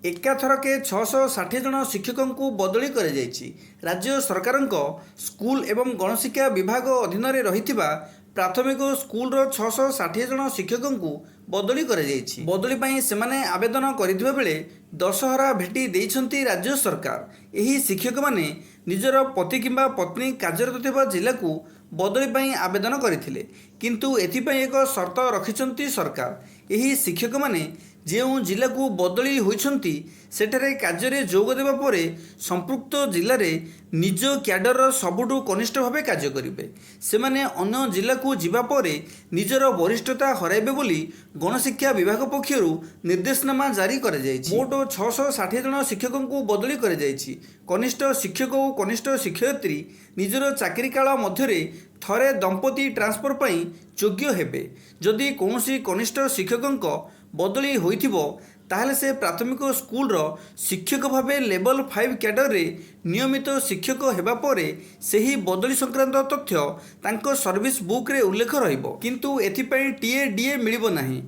एकाथरके 660 जन शिक्षकों को बदली कर राज्य सरकार स्कूल एवं गणशिक्षा विभाग अधीन रही प्राथमिक स्कूल 660 जन शिक्षकों को बदली कर बदली से आवेदन करथिबा बेले दशहरा भेटी देइछंती राज्य सरकार। यही शिक्षक माने निजर पति किंबा पत्नी कार्यरत थिबा जिला को बदली आवेदन करथिले, किंतु एथिपाई एक शर्त रखिछंती सरकार। यही शिक्षक माने जो जिला को बदली होइछंती सेठारे कार्य जोग देबा परे संपृक्त जिले में निज क्याडर सबुठु कनिष्ठ भाव कार्य करेंगे। से माने अन्य जिला को जीवा परे निजर वरिष्ठता हराइबे बोली गणशिक्षा विभाग पक्षर निर्देशनामा जारी कर मोट 660 जन शिक्षकों को बदली कर कनिष्ठ शिक्षक और कनिष्ठ शिक्षयित्री निजर चाकरी काल मध्य थरे दंपति ट्रांसफर पाई योग्य हेबे। जदि कौनसी कनिष्ठ शिक्षकों बदली होइथिबो ताहले से प्राथमिक स्कूल शिक्षक भावे लेवल 5 कैडर रे नियमित शिक्षक हेबा परे सेही बदली संक्रांत तथ्य तांको सर्विस बुक रे उल्लेख रहिबो, किंतु एथिपाई टीए डीए मिलिबो नाही।